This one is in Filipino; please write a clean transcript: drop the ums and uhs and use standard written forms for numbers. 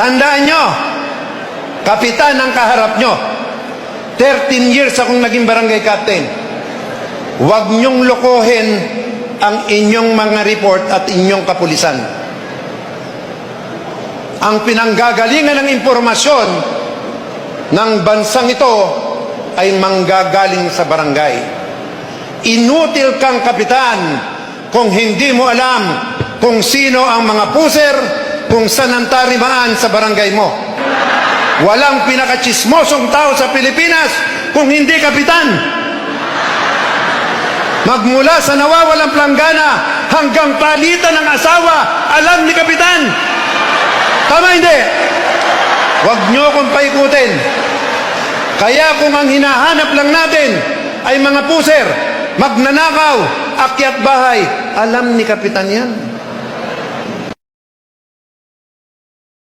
Tandaan nyo, kapitan ang kaharap nyo. 13 years akong naging barangay captain. Huwag nyong lokohin ang inyong mga report at inyong kapulisan. Ang pinanggagalingan ng impormasyon ng bansang ito ay manggagaling sa barangay. Inutil kang kapitan kung hindi mo alam kung sino ang mga puser, kung saan ang tarimaan sa barangay mo. Walang pinakachismosong tao sa Pilipinas kung hindi kapitan. Magmula sa nawawalang planggana hanggang palitan ng asawa, alam ni kapitan. Tama hindi? Huwag nyo akong paikutin. Kaya kung ang hinahanap lang natin ay mga puser, magnanakaw, akyat bahay, alam ni kapitan yan.